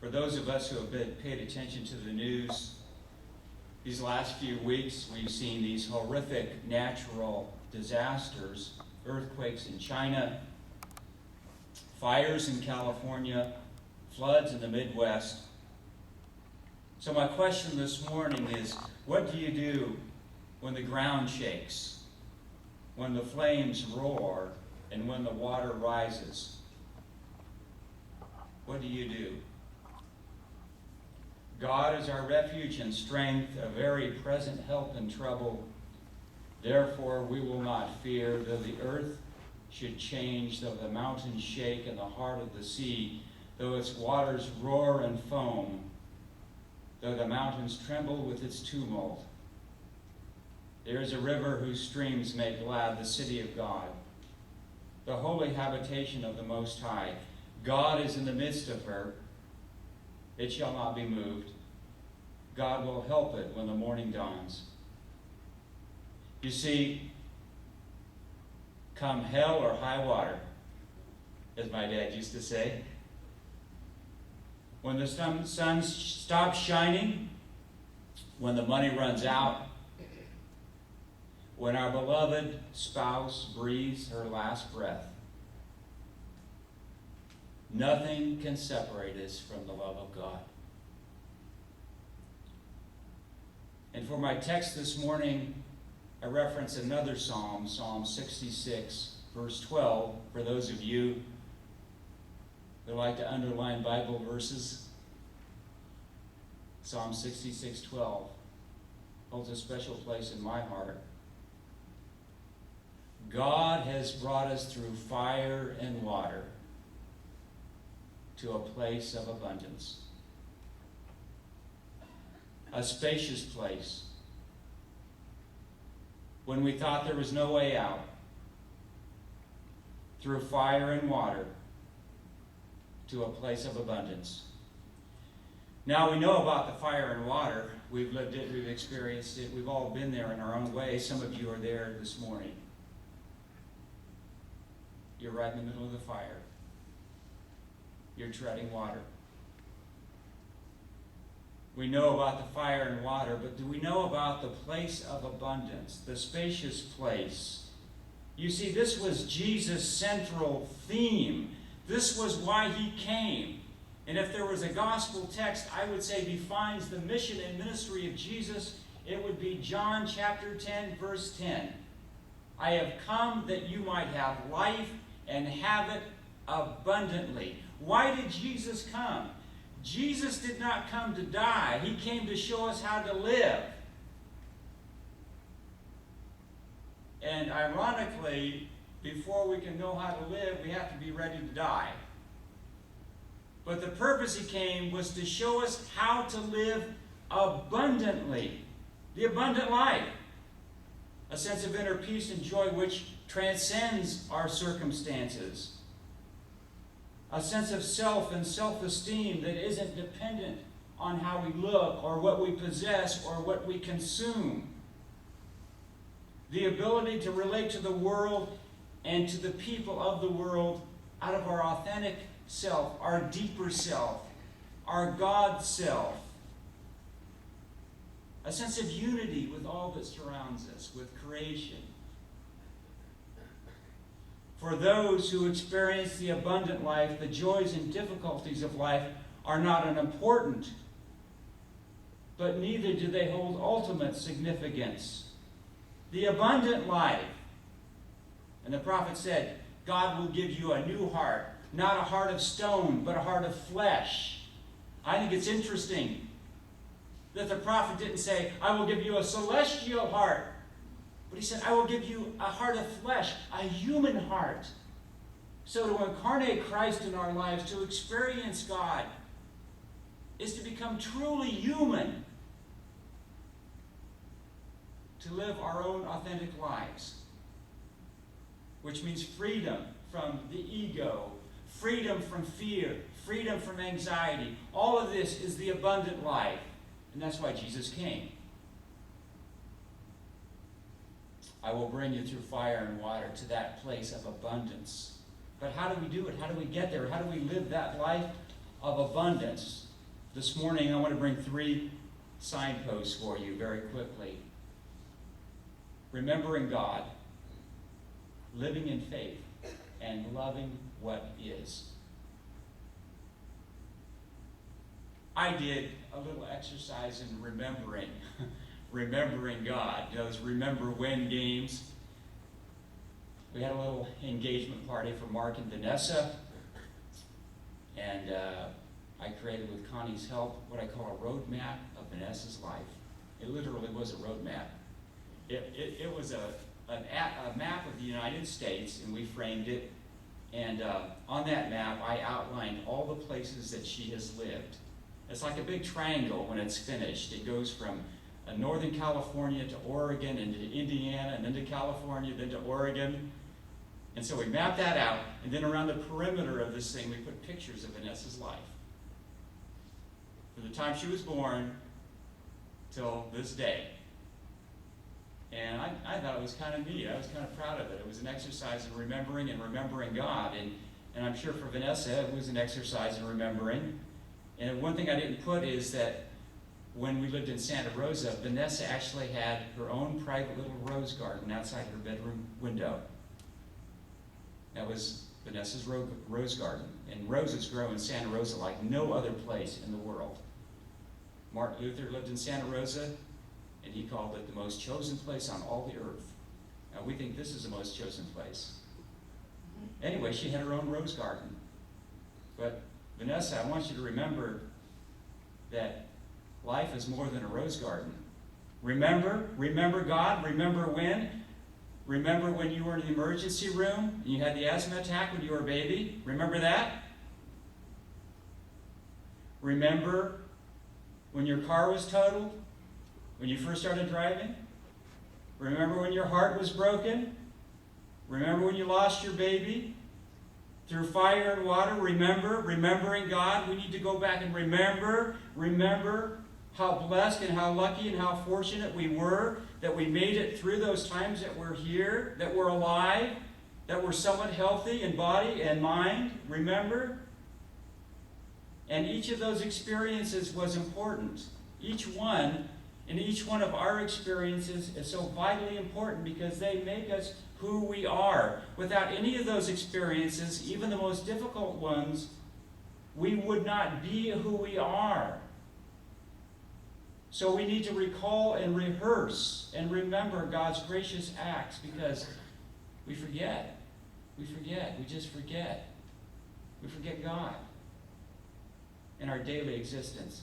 For those of us who have paid attention to the news, these last few weeks we've seen these horrific natural disasters, earthquakes in China, fires in California, floods in the Midwest. So my question this morning is, what do you do when the ground shakes, when the flames roar, and when the water rises? What do you do? God is our refuge and strength, a very present help in trouble. Therefore we will not fear, though the earth should change, though the mountains shake and the heart of the sea, though its waters roar and foam, though the mountains tremble with its tumult. There is a river whose streams make glad the city of God, the holy habitation of the Most High. God is in the midst of her. It shall not be moved. God will help it when the morning dawns. You see, come hell or high water, as my dad used to say, when the sun stops shining, when the money runs out, when our beloved spouse breathes her last breath, nothing can separate us from the love of God. And for my text this morning, I reference another psalm, Psalm 66, verse 12, for those of you who like to underline Bible verses. Psalm 66:12 holds a special place in my heart. God has brought us through fire and water to a place of abundance, a spacious place. When we thought there was no way out, through fire and water to a place of abundance. Now we know about the fire and water. We've lived it, we've experienced it, we've all been there in our own way. Some of you are there this morning. You're right in the middle of the fire. You're treading water. We know about the fire and water, but do we know about the place of abundance, the spacious place? You see, this was Jesus' central theme. This was why he came. And if there was a gospel text I would say defines the mission and ministry of Jesus, it would be John chapter 10, verse 10. I have come that you might have life and have it abundantly. Why did Jesus come? Jesus did not come to die. He came to show us how to live. And ironically, before we can know how to live, we have to be ready to die. But the purpose he came was to show us how to live abundantly. The abundant life. A sense of inner peace and joy which transcends our circumstances. A sense of self and self-esteem that isn't dependent on how we look or what we possess or what we consume. The ability to relate to the world and to the people of the world out of our authentic self, our deeper self, our God self. A sense of unity with all that surrounds us, with creation. For those who experience the abundant life, the joys and difficulties of life are not unimportant, but neither do they hold ultimate significance. The abundant life, and the prophet said, God will give you a new heart, not a heart of stone, but a heart of flesh. I think it's interesting that the prophet didn't say, I will give you a celestial heart. But he said, I will give you a heart of flesh, a human heart. So to incarnate Christ in our lives, to experience God, is to become truly human. To live our own authentic lives. Which means freedom from the ego, freedom from fear, freedom from anxiety. All of this is the abundant life. And that's why Jesus came. I will bring you through fire and water to that place of abundance. But how do we do it? How do we get there? How do we live that life of abundance? This morning I want to bring 3 signposts for you very quickly. Remembering God, living in faith, and loving what is. I did a little exercise in remembering God. Those remember when games. We had a little engagement party for Mark and Vanessa, and I created, with Connie's help, what I call a roadmap of Vanessa's life. It literally was a roadmap. It was a map of the United States, and we framed it. And on that map, I outlined all the places that she has lived. It's like a big triangle when it's finished. It goes from Northern California to Oregon, and to Indiana, and then to California, then to Oregon. And so we mapped that out, and then around the perimeter of this thing, we put pictures of Vanessa's life. From the time she was born till this day. And I thought it was kind of neat. I was kind of proud of it. It was an exercise in remembering and remembering God. And I'm sure for Vanessa, it was an exercise in remembering. And one thing I didn't put is that when we lived in Santa Rosa, Vanessa actually had her own private little rose garden outside her bedroom window. That was Vanessa's rose garden. And roses grow in Santa Rosa like no other place in the world. Martin Luther lived in Santa Rosa, and he called it the most chosen place on all the earth. Now we think this is the most chosen place. Anyway, she had her own rose garden. But Vanessa, I want you to remember that life is more than a rose garden. Remember God, remember when? Remember when you were in the emergency room and you had the asthma attack when you were a baby? Remember that? Remember when your car was totaled? When you first started driving? Remember when your heart was broken? Remember when you lost your baby? Through fire and water, remembering God. We need to go back and remember how blessed and how lucky and how fortunate we were that we made it through those times, that we're here, that we're alive, that we're somewhat healthy in body and mind. Remember? And each of those experiences was important. Each one of our experiences is so vitally important because they make us who we are. Without any of those experiences, even the most difficult ones, we would not be who we are. So we need to recall and rehearse and remember God's gracious acts because we forget. We just forget. We forget God in our daily existence.